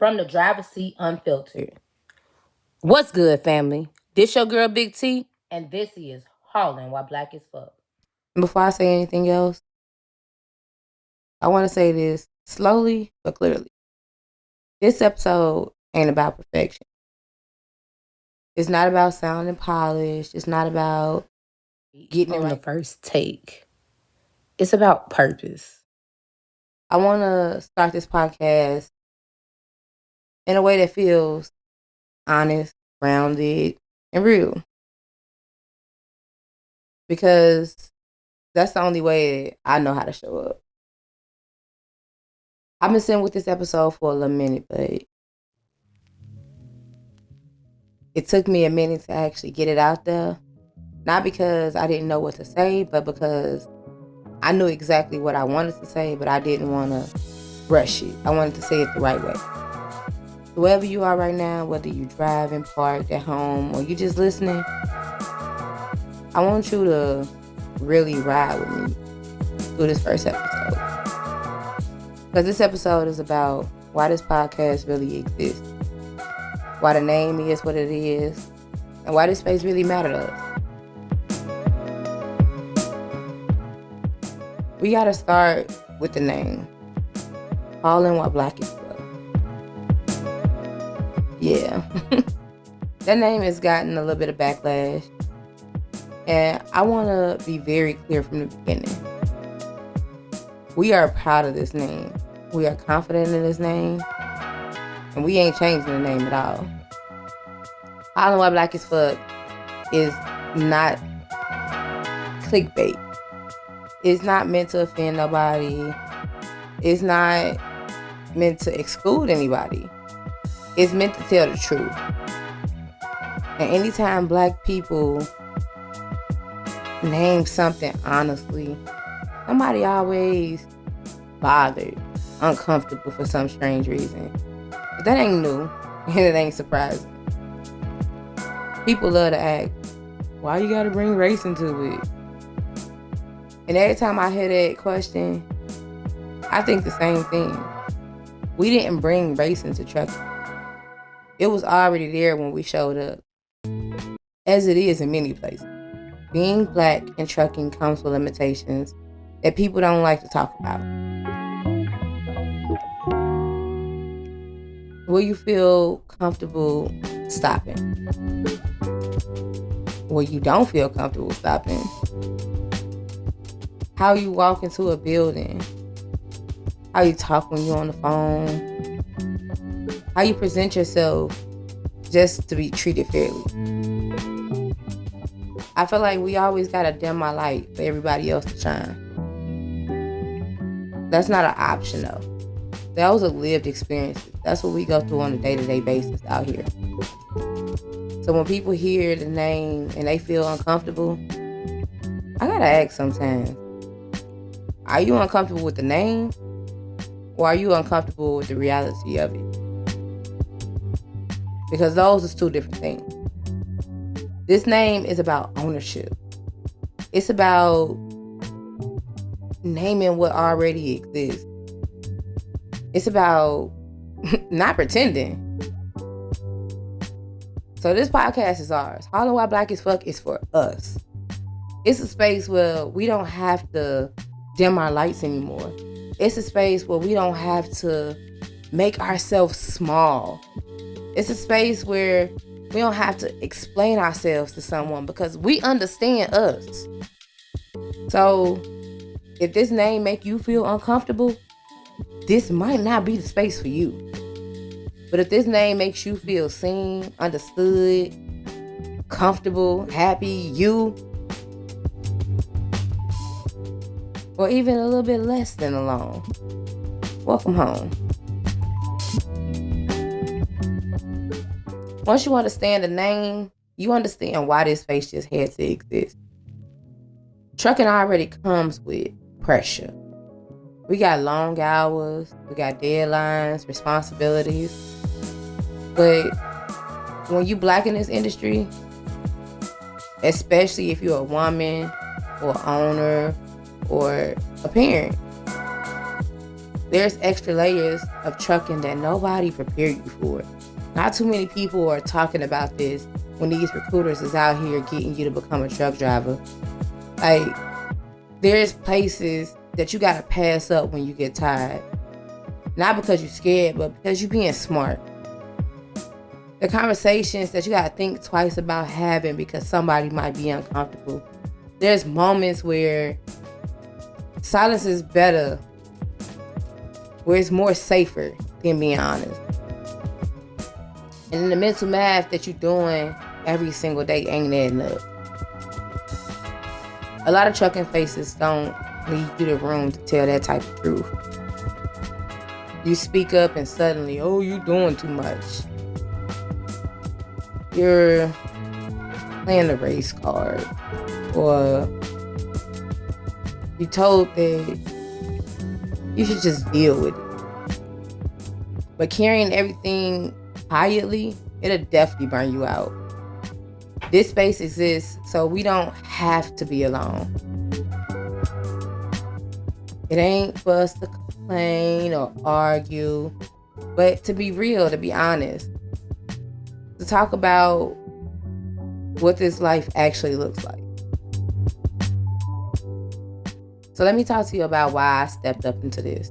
from the driver's seat unfiltered. What's good, family? This your girl Big T, and this is Haulin While Black as Fuck. Before I say anything else, I want to say this slowly but clearly. This episode ain't about perfection. It's not about sounding polished. It's not about getting on the first take. It's about purpose. I want to start this podcast in a way that feels honest, grounded, and real. Because that's the only way I know how to show up. I've been sitting with this episode for a little minute, but it took me a minute to actually get it out there. Not because I didn't know what to say, but because I knew exactly what I wanted to say, but I didn't want to rush it. I wanted to say it the right way. Wherever you are right now, whether you driving, parked, at home, or you just listening, I want you to really ride with me through this first episode. Because this episode is about why this podcast really exists, why the name is what it is, and why this space really matters to us. We gotta start with the name. Haulin While Black AF. Yeah. That name has gotten a little bit of backlash. And I want to be very clear from the beginning. We are proud of this name. We are confident in this name. And we ain't changing the name at all. Haulin While Black AF is not clickbait. It's not meant to offend nobody. It's not meant to exclude anybody. It's meant to tell the truth. And anytime black people name something honestly, somebody always bothered, uncomfortable for some strange reason. But that ain't new, and it ain't surprising. People love to ask, why you gotta bring race into it? And every time I hear that question, I think the same thing. We didn't bring race into trucking. It was already there when we showed up. As it is in many places. Being black in trucking comes with limitations that people don't like to talk about. Will you feel comfortable stopping? Where you don't feel comfortable stopping? How you walk into a building? How you talk when you're on the phone? How you present yourself just to be treated fairly? I feel like we always gotta dim my light for everybody else to shine. That's not an option though. That was a lived experience. That's what we go through on a day-to-day basis out here. So when people hear the name and they feel uncomfortable, I gotta ask sometimes, are you uncomfortable with the name? Or are you uncomfortable with the reality of it? Because those are two different things. This name is about ownership. It's about naming what already exists. It's about not pretending. So this podcast is ours. Haulin While Black AF is for us. It's a space where we don't have to dim our lights anymore. It's a space where we don't have to make ourselves small. It's a space where we don't have to explain ourselves to someone because we understand us. So if this name make you feel uncomfortable, this might not be the space for you. But if this name makes you feel seen, understood, comfortable, happy, you, or even a little bit less than alone, welcome home. Once you understand the name, you understand why this space just had to exist. Trucking already comes with pressure. We got long hours, we got deadlines, responsibilities. But when you black in this industry, especially if you're a woman or owner or a parent, There's extra layers of trucking that nobody prepared you for. Not too many people are talking about this when these recruiters is out here getting you to become a truck driver. Like, there's places that you gotta pass up when you get tired. Not because you're scared, but because you're being smart. The conversations that you gotta think twice about having because somebody might be uncomfortable. There's moments where silence is better, where it's more safer than being honest. And the mental math that you're doing every single day ain't adding up. A lot of trucking faces don't leave you the room to tell that type of truth. You speak up and suddenly, oh, you doing too much. You're playing the race card. Or you told that you should just deal with it. But carrying everything quietly, it'll definitely burn you out. This space exists so we don't have to be alone. It ain't for us to complain or argue, but to be real, to be honest. To talk about what this life actually looks like. So let me talk to you about why I stepped up into this.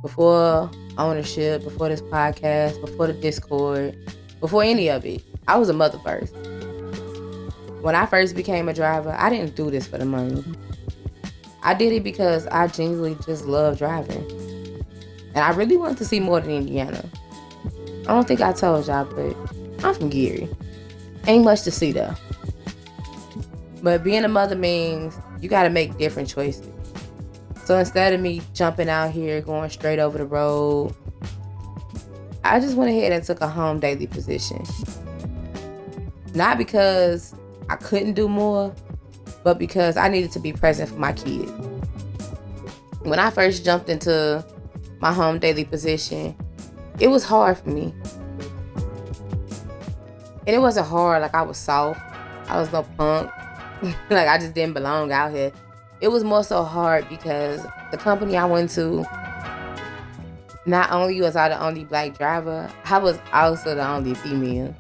Before ownership, before this podcast, before the Discord, before any of it, I was a mother first. When I first became a driver, I didn't do this for the money. I did it because I genuinely just love driving. And I really wanted to see more than Indiana. I don't think I told y'all, but I'm from Geary. Ain't much to see though. But being a mother means you gotta make different choices. So instead of me jumping out here, going straight over the road, I just went ahead and took a home daily position. Not because I couldn't do more, but because I needed to be present for my kid. When I first jumped into my home daily position, it was hard for me. And it wasn't hard like I was soft. I was no punk. Like I just didn't belong out here. It was more so hard because the company I went to, not only was I the only black driver, I was also the only female.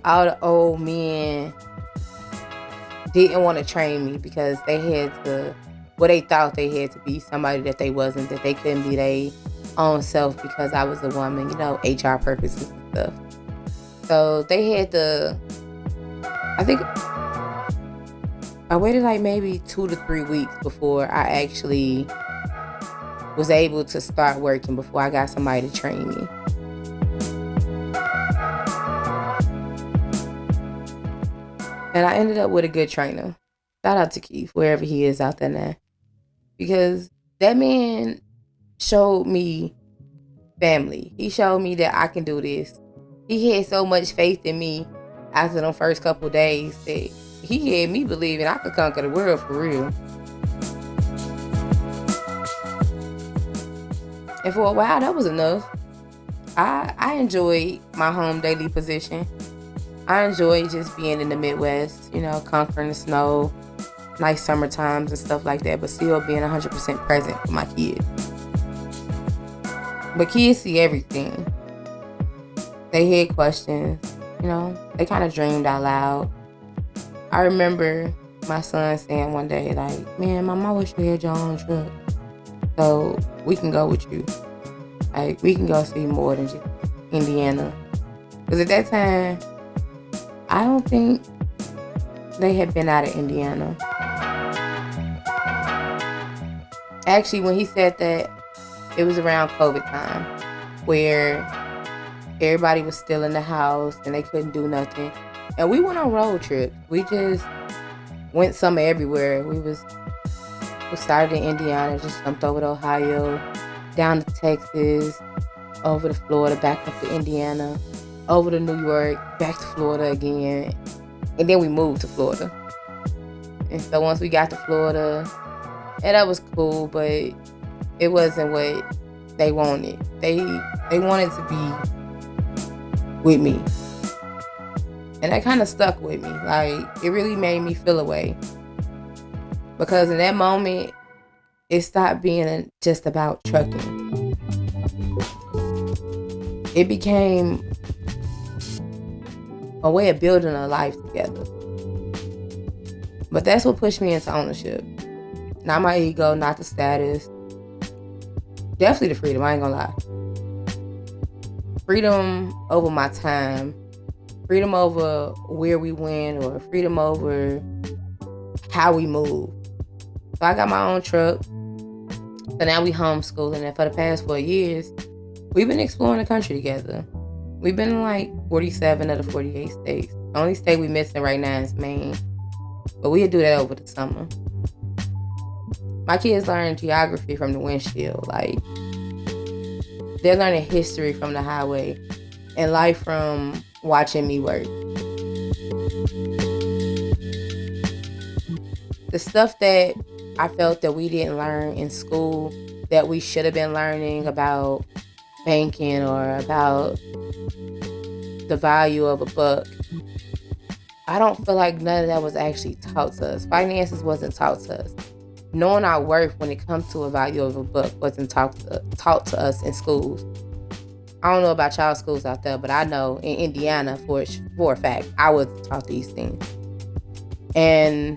All the old men didn't want to train me because they had to, well, they thought they had to be somebody that they wasn't, that they couldn't be their own self because I was a woman, HR purposes and stuff. So they had to, I think, I waited like maybe 2 to 3 weeks before I actually was able to start working, before I got somebody to train me. And I ended up with a good trainer. Shout out to Keith, wherever he is out there now. Because that man showed me family. He showed me that I can do this. He had so much faith in me after the first couple of days that he had me believing I could conquer the world for real. And for a while, that was enough. I enjoyed my home daily position. I enjoyed just being in the Midwest, conquering the snow, nice summer times and stuff like that, but still being 100% present for my kids. But kids see everything. They had questions, they kind of dreamed out loud. I remember my son saying one day, like, man, Mom, I wish you had your own truck so we can go with you. Like, we can go see more than just Indiana. Because at that time, I don't think they had been out of Indiana. Actually, when he said that, it was around COVID time, where everybody was still in the house and they couldn't do nothing. And we went on road trips. We just went somewhere everywhere. We started in Indiana, just jumped over to Ohio, down to Texas, over to Florida, back up to Indiana, over to New York, back to Florida again. And then we moved to Florida. And so once we got to Florida, and that was cool, but it wasn't what they wanted. They wanted to be with me. And that kind of stuck with me. Like, it really made me feel away. Because in that moment, it stopped being just about trucking. It became a way of building a life together. But that's what pushed me into ownership. Not my ego, not the status. Definitely the freedom, I ain't gonna lie. Freedom over my time. Freedom over where we went, or freedom over how we move. So I got my own truck. So now we homeschooling, and for the past 4 years, we've been exploring the country together. We've been in like 47 of the 48 states. The only state we missing right now is Maine. But we'll do that over the summer. My kids learn geography from the windshield. Like, they're learning history from the highway and life from watching me work. The stuff that I felt that we didn't learn in school that we should have been learning about banking or about the value of a buck, I don't feel like none of that was actually taught to us. Finances wasn't taught to us. Knowing our worth when it comes to a value of a book wasn't taught to us in schools. I don't know about y'all schools out there, but I know in Indiana for a fact, I was taught these things. And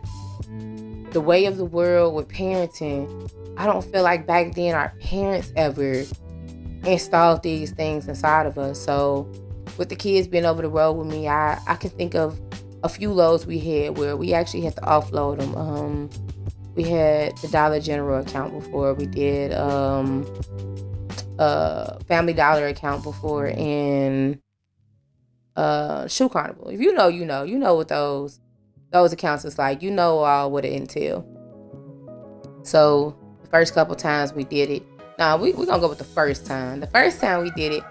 the way of the world with parenting, I don't feel like back then our parents ever installed these things inside of us. So with the kids being over the road with me, I can think of a few loads we had where we actually had to offload them. We had the Dollar General account before. We did Family Dollar account before, and Shoe Carnival. If you know, you know. You know what those accounts is like. You know all what it entail. So the first couple times we did it. Now we're going to go with the first time. The first time we did it,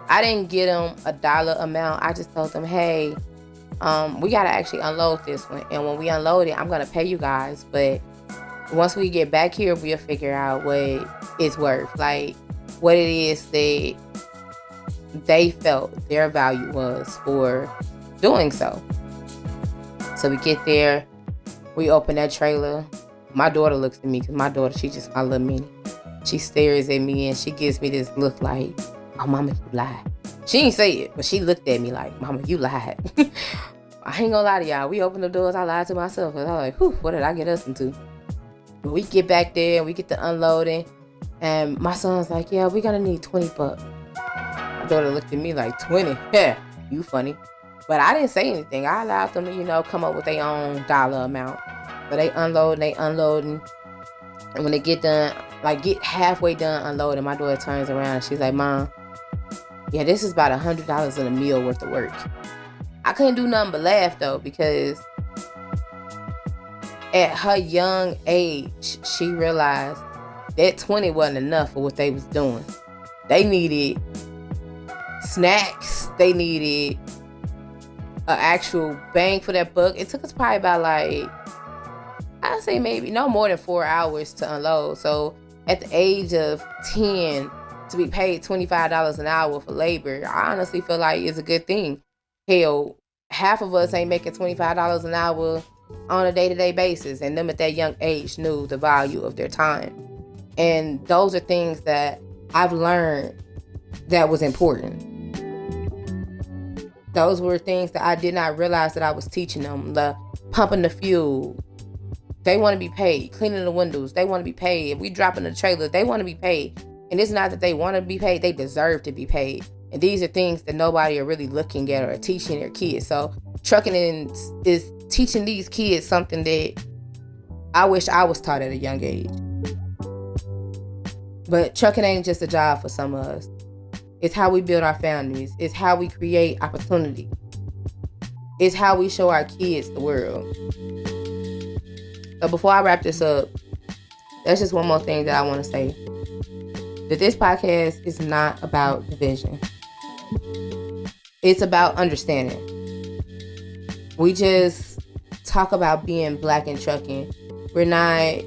I didn't get them a dollar amount. I just told them, hey, we got to actually unload this one. And when we unload it, I'm going to pay you guys. But once we get back here, we'll figure out what it's worth. Like, what it is that they felt their value was for doing so. So we get there. We open that trailer. My daughter looks at me, because my daughter, she's just my little mini. She stares at me and she gives me this look like, oh, mama, you lied. She didn't say it, but she looked at me like, mama, you lied. I ain't gonna lie to y'all. We opened the doors. I lied to myself, because I was like, whew, what did I get us into? But we get back there and we get to unloading. And my son's like, yeah, we're gonna need 20 bucks. My daughter looked at me like, 20? Yeah, you funny. But I didn't say anything. I allowed them to, come up with their own dollar amount. So they unloading. And when they get done, like get halfway done unloading, my daughter turns around and she's like, Mom, yeah, this is about $100 in a meal worth of work. I couldn't do nothing but laugh though, because at her young age, she realized that 20 wasn't enough for what they was doing. They needed snacks. They needed an actual bang for that buck. It took us probably about I'd say maybe no more than 4 hours to unload. So at the age of 10, to be paid $25 an hour for labor, I honestly feel like it's a good thing. Hell, half of us ain't making $25 an hour on a day-to-day basis, and them at that young age knew the value of their time. And those are things that I've learned that was important. Those were things that I did not realize that I was teaching them. The pumping the fuel, they want to be paid. Cleaning the windows, they want to be paid. If we drop in the trailer, they want to be paid. And it's not that they want to be paid, they deserve to be paid. And these are things that nobody are really looking at or teaching their kids. So trucking is teaching these kids something that I wish I was taught at a young age. But trucking ain't just a job for some of us. It's how we build our families. It's how we create opportunity. It's how we show our kids the world. So before I wrap this up, that's just one more thing that I want to say. That this podcast is not about division. It's about understanding. We just talk about being black and trucking. We're not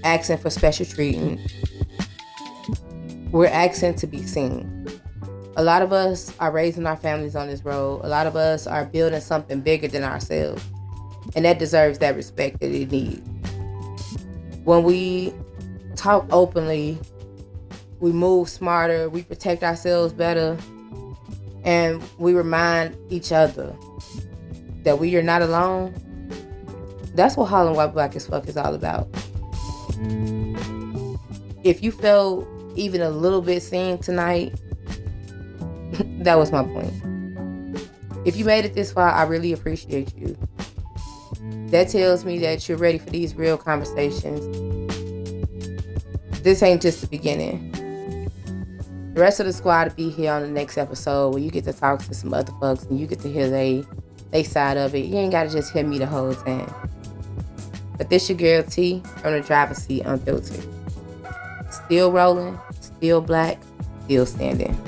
asking for special treatment. We're asking to be seen. A lot of us are raising our families on this road. A lot of us are building something bigger than ourselves. And that deserves that respect that it needs. When we talk openly, we move smarter, we protect ourselves better, and we remind each other that we are not alone. That's what Haulin While Black as Fuck is all about. If you felt even a little bit seen tonight, that was my point. If you made it this far, I really appreciate you. That tells me that you're ready for these real conversations. This ain't just the beginning. The rest of the squad will be here on the next episode where you get to talk to some other folks and you get to hear they side of it. You ain't got to just hear me the whole time. But this your girl T from the driver's seat, unfiltered. Still rolling, still black, still standing.